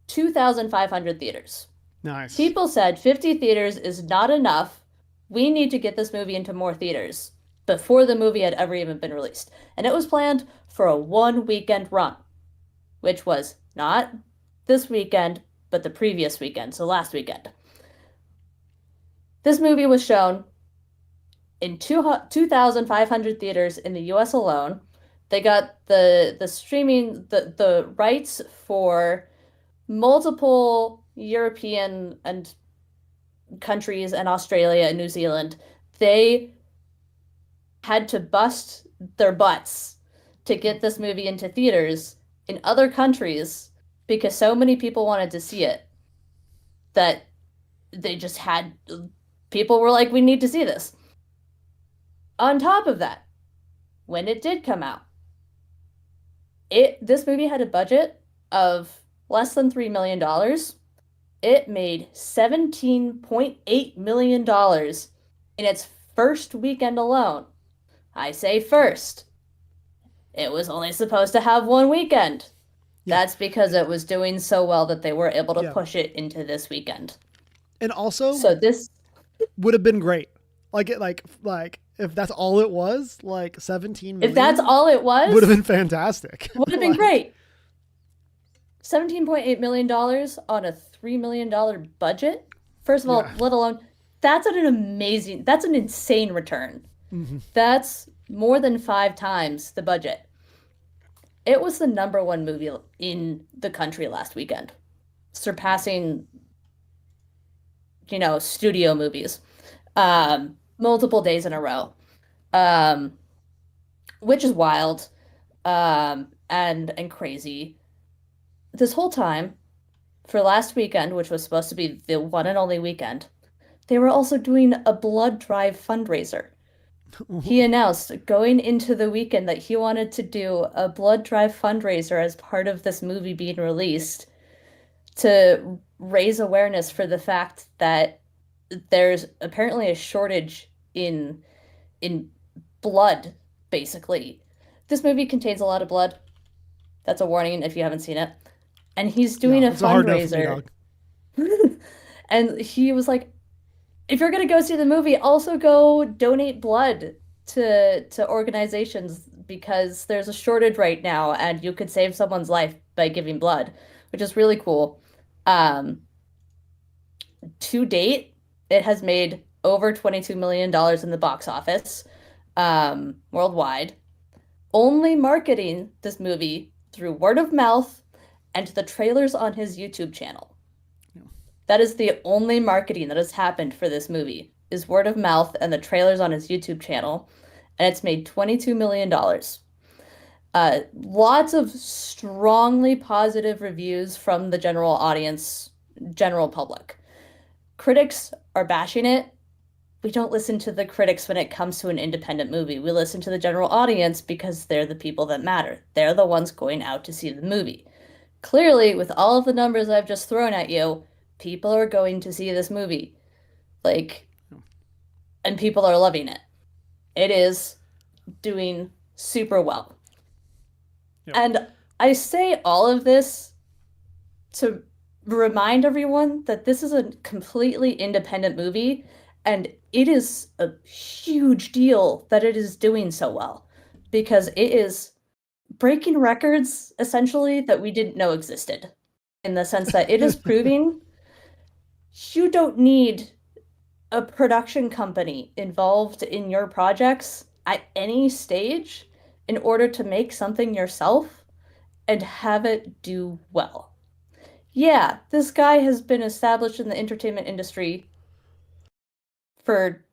2,500 theaters. Nice. People said 50 theaters is not enough. We need to get this movie into more theaters before the movie had ever even been released. And it was planned for a one weekend run, which was not this weekend, but the previous weekend, so last weekend. This movie was shown in 2,500 theaters in the US alone. They got the streaming, the rights for multiple European and countries and Australia and New Zealand. They had to bust their butts to get this movie into theaters in other countries because so many people wanted to see it that they just had people were like, we need to see this. On top of that, when it did come out, this movie had a budget of less than $3 million. It made $17.8 million in its first weekend alone, I say first, it was only supposed to have one weekend. Yeah. That's because it was doing so well that they were able to Yeah. push it into this weekend. And also So this, would have been great. Like if that's all it was, like 17 if that's million all it would have was, been fantastic. would have been Like, great. $17.8 million on a $3 million budget. First of all, yeah. let alone, that's an insane return. Mm-hmm. That's more than 5 times the budget. It was the #1 movie in the country last weekend, surpassing, studio movies, multiple days in a row, um, which is wild, and crazy. This whole time, for last weekend, which was supposed to be the one and only weekend, they were also doing a blood drive fundraiser. He announced going into the weekend that he wanted to do a blood drive fundraiser as part of this movie being released to raise awareness for the fact that there's apparently a shortage in blood, basically. This movie contains a lot of blood. That's a warning if you haven't seen it. And he's doing Yeah, a it's a hard no for me, fundraiser. dog. And he was like, if you're gonna go see the movie, also go donate blood to organizations because there's a shortage right now and you could save someone's life by giving blood, which is really cool. Um, to date, it has made over $22 million in the box office, worldwide. Only marketing this movie through word of mouth and the trailers on his YouTube channel. That is the only marketing that has happened for this movie is word of mouth and the trailers on his YouTube channel, and it's made $22 million. Lots of strongly positive reviews from the general audience, general public. Critics are bashing it. We don't listen to the critics when it comes to an independent movie. We listen to the general audience because they're the people that matter. They're the ones going out to see the movie. Clearly, with all of the numbers I've just thrown at you, people are going to see this movie. Like, and people are loving it. It is doing super well. Yep. And I say all of this to remind everyone that this is a completely independent movie, and it is a huge deal that it is doing so well because it is breaking records essentially that we didn't know existed in the sense that it is proving you don't need a production company involved in your projects at any stage in order to make something yourself and have it do well. Yeah, this guy has been established in the entertainment industry for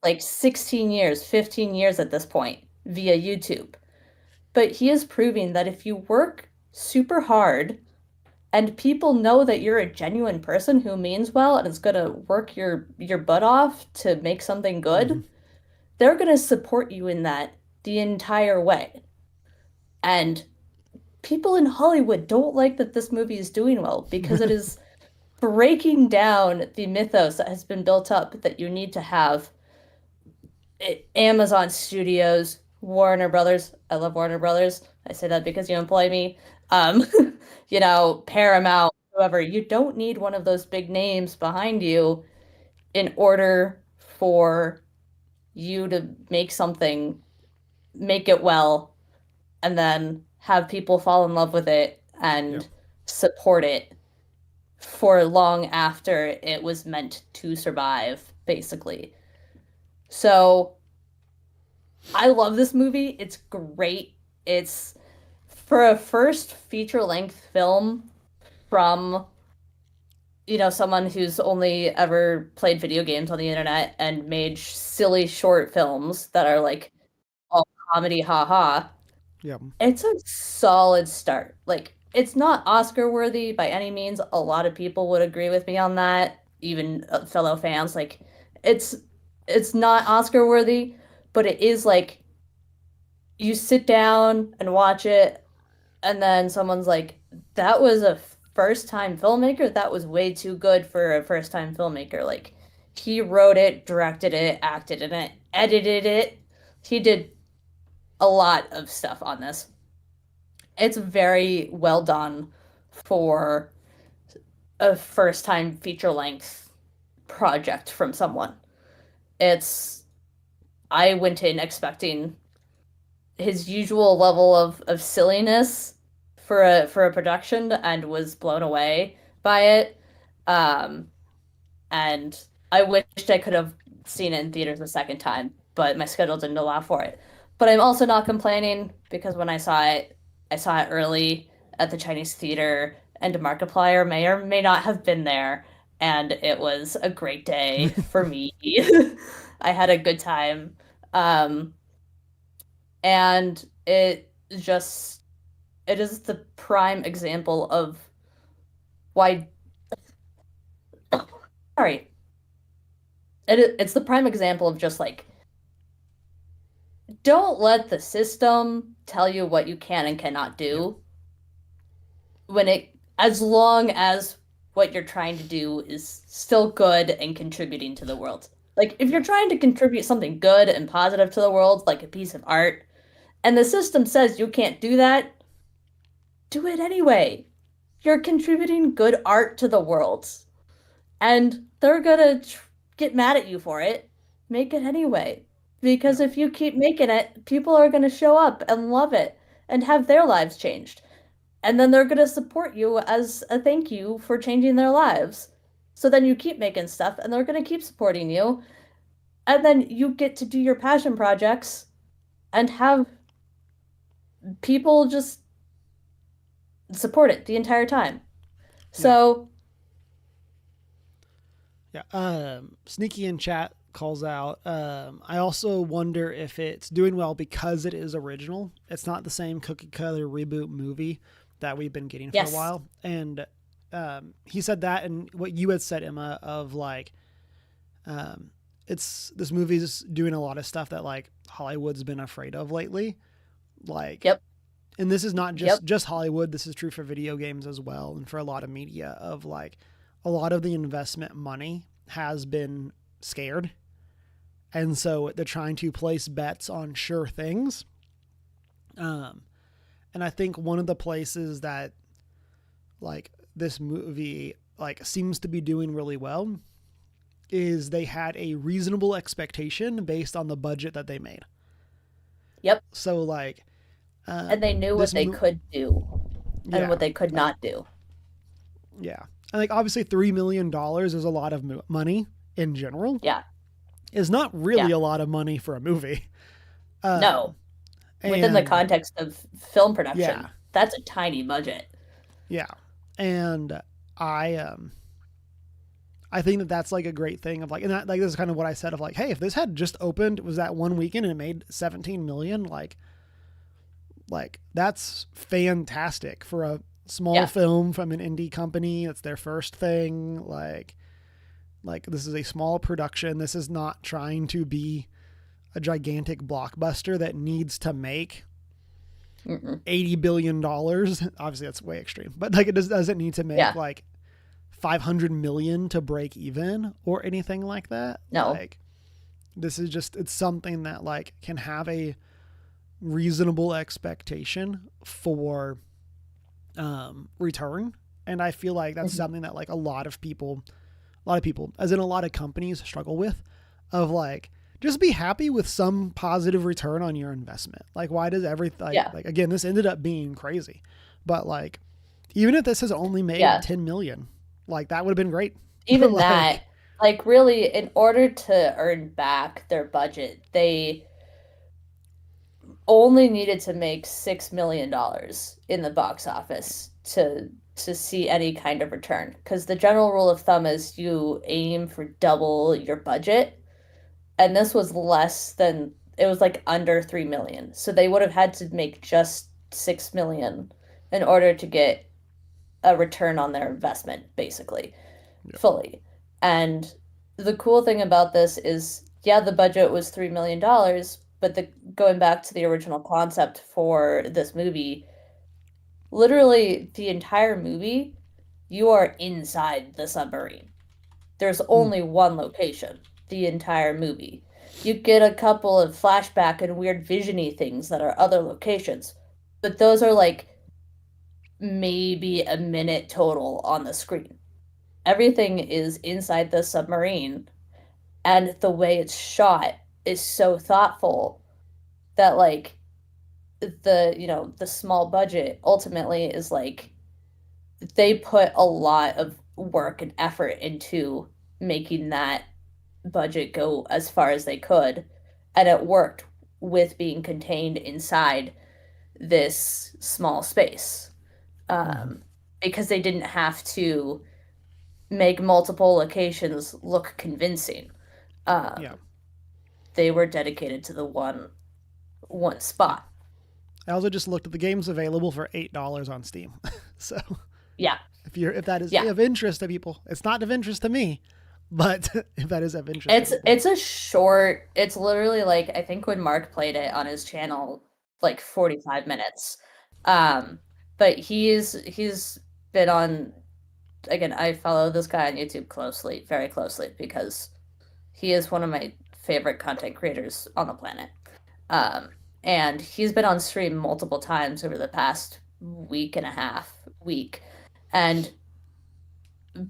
like 16 years, 15 years at this point via YouTube. But he is proving that if you work super hard and people know that you're a genuine person who means well and is going to work your butt off to make something Mm-hmm. good, they're going to support you in that the entire way. And people in Hollywood don't like that this movie is doing well because it is breaking down the mythos that has been built up that you need to have Amazon Studios, Warner Brothers. I love Warner Brothers. I say that because you employ me. Um, Paramount, whoever. You don't need one of those big names behind you in order for you to make something, make it well, and then have people fall in love with it Yep. and support it for long after it was meant to survive, basically. So I love this movie. It's great. It's for a first feature-length film from, someone who's only ever played video games on the internet and made silly short films that are like all comedy, haha. Yep. It's a solid start. Like, it's not Oscar worthy by any means. A lot of people would agree with me on that, even fellow fans. Like, it's it's not Oscar worthy, but it is like you sit down and watch it, and then someone's like, "That was a first time filmmaker. That was way too good for a first time filmmaker." Like, He wrote it, directed it, acted in it, edited it. He did a lot of stuff on this. It's very well done for a first time feature length project from someone. It's I went in expecting his usual level of silliness for a production and was blown away by it. Um, and I wished I could have seen it in theaters a second time, but my schedule didn't allow for it. But I'm also not complaining because when I saw it early at the Chinese theater, and Markiplier may or may not have been there, and it was a great day for me. I had a good time. Um, and just it is the prime example of why sorry it's the prime example of just like don't let the system tell you what you can and cannot Yep. do when it as long as what you're trying to do is still good and contributing to the world. Like if you're Yeah. trying to contribute something good and positive to the world, like a piece of art, and the system says you can't do that, do it anyway. You're contributing good art to the world, and they're gonna get mad at you for it. Make it anyway. Because Yep. if you keep making it, people are gonna show up and love it and have their lives changed. And then they're gonna support you as a thank you for changing their lives. So then you keep making stuff and they're gonna keep supporting you. And then you get to do your passion projects and have people just support it the entire time. Yeah. So, Yeah. Sneaky in chat calls out. I also wonder if it's doing well because it is original. It's not the same cookie cutter reboot movie that we've been getting for a yes. while. And he said that, and what you had said, Emma, of like, um, it's this movie's doing a lot of stuff that like Hollywood's been afraid of lately. Like, Yep. and this is not Yep. just Hollywood. This is true for video games as well, and for a lot of media. Of like, a lot of the investment money has been scared, and so they're trying to place bets on sure things. Um, and I think one of the places that like this movie like seems to be doing really well is they had a reasonable expectation based on the budget that they made. Yep. So like And they knew what this they could do and yeah, what they could like not do. yeah. And like obviously $3 million is a lot of money in general. Yeah. Is not really Yeah. a lot of money for a movie. Um No. Within the and context of film yeah, production, that's a tiny budget. yeah. And I I think that that's like a great thing of like, and that, like this is kind of what I said of like, hey, if this had just opened, was that one weekend and it made 17 million, like that's fantastic for a small Yeah. film from an indie company. That's their first thing. Like this is a small production. This is not trying to be a gigantic blockbuster that needs to make Mm-mm. $80 billion. Obviously, that's way extreme, but like it doesn't need to make Yeah. like 500 million to break even or anything like that. No. Like this is just it's something that like can have a reasonable expectation for return, and I feel like that's Mhm. something that like a lot of people, as in a lot of companies, struggle with. Of like, just be happy with some positive return on your investment. Like, why does everything Yeah. like again? This ended up being crazy, but like, even if this has only made Yeah. 10 million, like that would have been great. Even that, Like, like really, in order to earn back their budget, they only needed to make $6 million in the box office to see any kind of return. Because the general rule of thumb is you aim for double your budget, and this was less than it was like under 3 million. So they would have had to make just 6 million in order to get a return on their investment, basically, yeah, fully. And the cool thing about this is, yeah, the budget was $3 million, but the going back to the original concept for this movie, literally the entire movie, you are inside the submarine. there's Mm. only one location the entire movie. You get a couple of flashback and weird visiony things that are other locations, but those are like maybe a minute total on the screen. Everything is inside the submarine, and the way it's shot is so thoughtful that like the small budget ultimately is like they put a lot of work and effort into making that budget go as far as they could, and it worked with being contained inside this small space. Mm-hmm. um, because they didn't have to make multiple locations look convincing. Yeah. um, they were dedicated to the one Yeah. spot. I also just looked at the games available for $8 on Steam. So Yeah, if that is yeah. of interest to people, it's not of interest to me, but if that is of interest to It's people, it's a short, it's literally like I think when Mark played it on his channel, like 45 minutes. Um, but he's been on, again, I follow this guy on YouTube closely, very closely, because he is one of my favorite content creators on the planet. Um, and he's been on stream multiple times over the past week and a half, week. And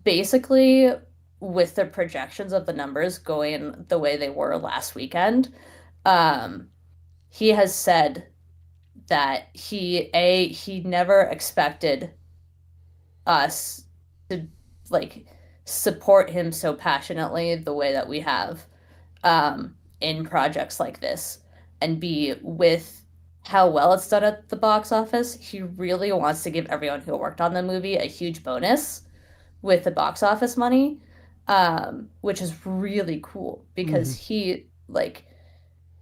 basically, with the projections of the numbers going the way they were last weekend, um, he has said that he never expected us to like support him so passionately the way that we have, in projects like this, and be with how well it's done at the box office. He really wants to give everyone who worked on the movie a huge bonus with the box office money, which is really cool because mm-hmm.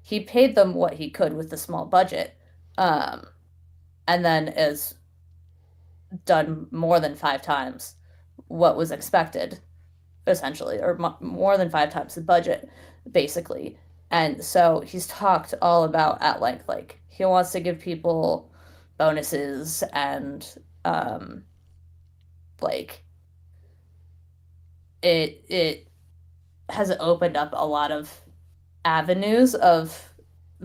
he paid them what he could with the small budget, um, and then is done more than 5 times what was expected, essentially, or more than 5 times the budget, basically. And so he's talked all about at length, like he wants to give people bonuses and like it has opened up a lot of avenues of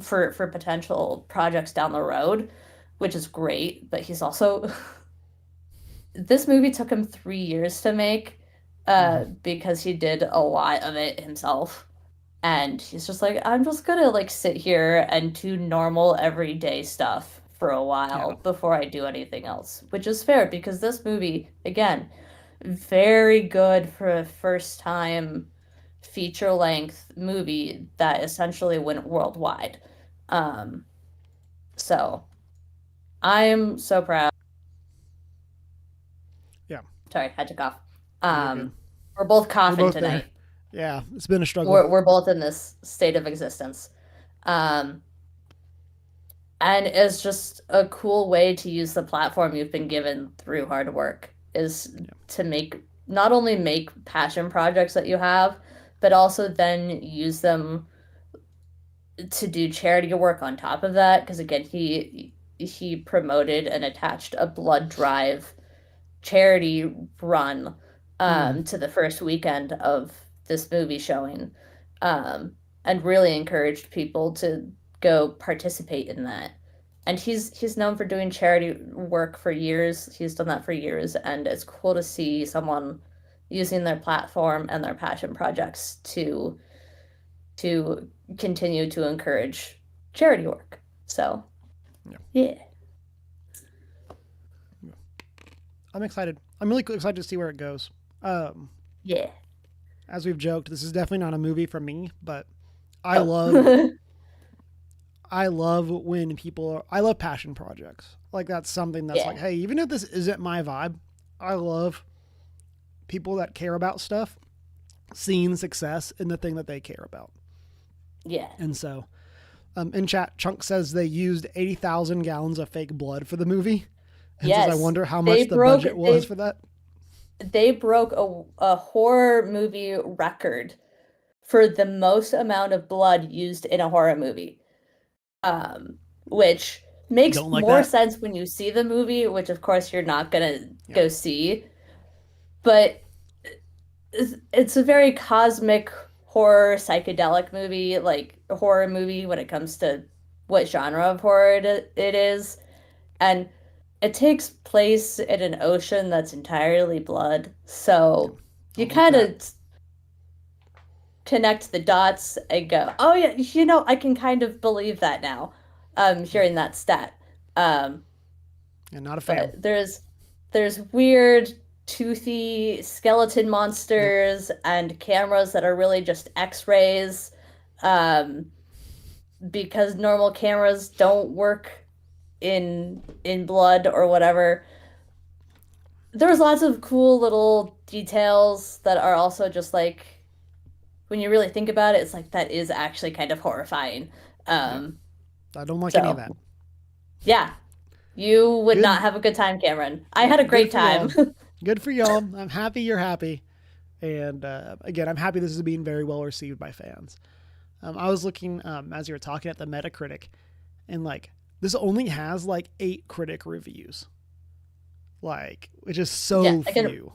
for potential projects down the road, which is great. But he's also this movie took him 3 years to make, Mm-hmm. because he did a lot of it himself. And he's just like, I'm just gonna like sit here and do normal everyday stuff for a Yeah. while before I do anything else, which is fair because this movie, again, very good for a first time feature length movie that essentially went worldwide. Um, so I'm so proud. Yeah. Sorry, had to cough. You're good. We're both We're coughing both there. tonight. Yeah. It's been a struggle. We're both in this state of existence. Um, and it's just a cool way to use the platform you've been given through hard work is Yeah. to make not only make passion projects that you have, but also then use them to do charity work on top of that. Because again, he promoted and attached a blood drive charity run, Mm-hmm. to the first weekend of this movie showing, and really encouraged people to go participate in that. And he's known for doing charity work for years. He's done that for years, and it's cool to see someone using their platform and their passion projects to continue to encourage charity work. So, Yeah. yeah. I'm excited. I'm really excited to see where it goes. Um, Yeah. as we've joked, this is definitely not a movie for me, but I love Oh. I love when people are, I love passion projects. Like that's something that's like, Yeah. hey, even if this isn't my vibe, I love people that care about stuff, seeing success in the thing that they care about. Yeah. And so, in chat, Chunk says they used 80,000 gallons of fake blood for the movie, and says I Yes. wonder how They much the broke budget was they for that. they broke a horror movie record for the most amount of blood used in a horror movie. Which makes Don't like more that. sense when you see the movie, which of course you're not gonna Yeah. go see. But it's a very cosmic horror psychedelic movie, like a horror movie when it comes to what genre of horror it is. And it takes place in an ocean that's entirely blood. Yeah, So I you like kind that. of connect the dots and go, oh yeah, I can kind of believe that now, Yeah, hearing that stat. Um, and not a fan. but there's weird, toothy skeleton Yep. monsters and cameras that are really just X-rays, um, because normal cameras don't work in blood or whatever. There's lots of cool little details that are also just like when you really think about it, it's like that is actually kind of horrifying. Yeah, Um, I don't like any of so that. yeah, you would not Good. have a good time, Cameron. I Yep. had a Good great for time. y'all. Good for y'all. I'm happy you're happy. And again, I'm happy this is being very well received by fans. I was looking as you were talking at the Metacritic, and like this only has like 8 critic reviews, like which is Yeah, so again, few.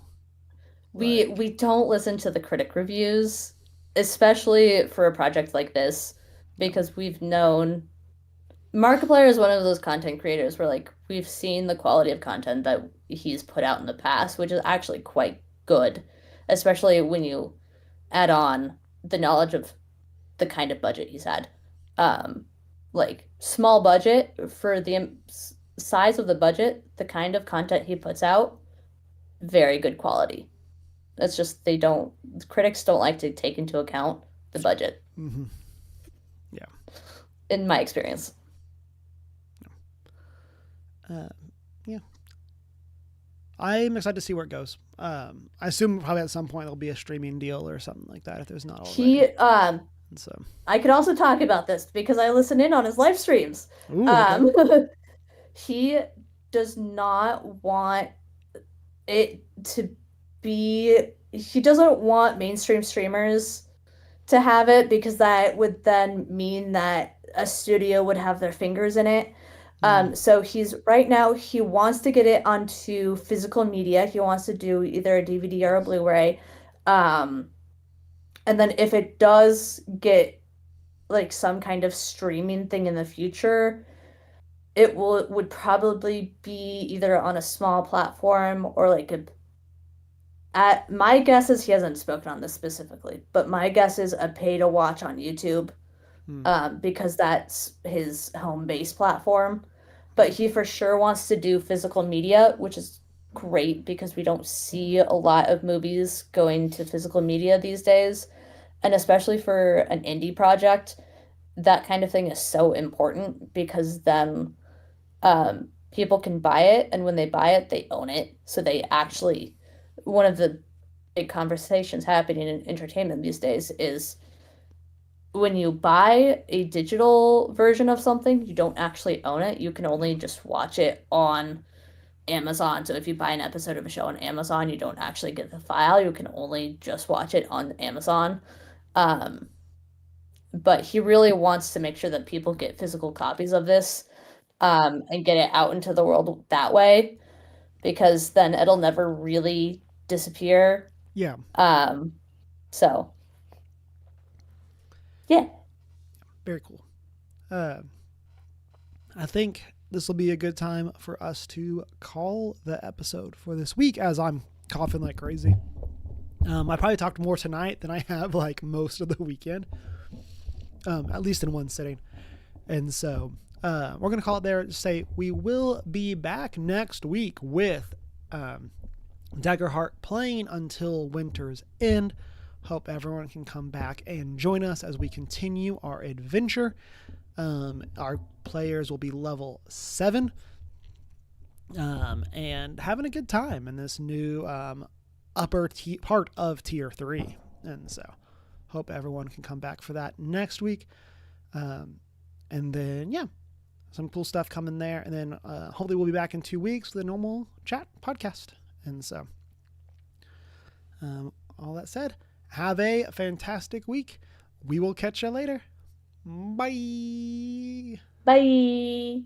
we Like, we don't listen to the critic reviews, especially for a project like this, yeah, because we've known Markiplier is one of those content creators where like we've seen the quality of content that he's put out in the past, which is actually quite good, especially when you add on the knowledge of the kind of budget he's had. Um, like small budget for the size of the budget, the kind of content he puts out, very good quality. That's just they don't critics don't like to take into account the budget, mm-hmm. Yeah, in my experience. uh, yeah. I'm excited to see where it goes. I assume probably at some point there'll be a streaming deal or something like that if there's not already. He And so, I could also talk about this because I listen in on his live streams. ooh, okay. Um, he does not want it to he doesn't want mainstream streamers to have it because that would then mean that a studio would have their fingers in it. Mm, So he's right now he wants to get it onto physical media. He wants to do either a DVD or a Blu-ray. Um, and then if it does get like some kind of streaming thing in the future, would probably be either on a small platform or like a at my guess is he hasn't spoken on this specifically, but my guess is a pay to watch on YouTube, mm, because that's his home base platform. But he for sure wants to do physical media, which is great because we don't see a lot of movies going to physical media these days. And especially for an indie project, that kind of thing is so important because then people can buy it, and when they buy it, they own it. So they actually, one of the big conversations happening in entertainment these days is when you buy a digital version of something, you don't actually own it. You can only just watch it on Amazon. So if you buy an episode of a show on Amazon, you don't actually get the file. You can only just watch it on Amazon. Um, but he really wants to make sure that people get physical copies of this, and get it out into the world that way, because then it'll never really disappear. yeah, Um, so yeah, very cool. Uh, I think this will be a good time for us to call the episode for this week as I'm coughing like crazy. I probably talked more tonight than I have like most of the weekend, at least in one sitting. And so we're going to call it there. Say we will be back next week with Daggerheart playing until winter's end. Hope everyone can come back and join us as we continue our adventure. Our players will be level 7 and having a good time in this new upper part of tier 3. And so hope everyone can come back for that next week. And then, yeah, some cool stuff coming there. And then hopefully we'll be back in 2 weeks with a normal chat podcast. And so, all that said, have a fantastic week. We will catch you later. Bye. bye.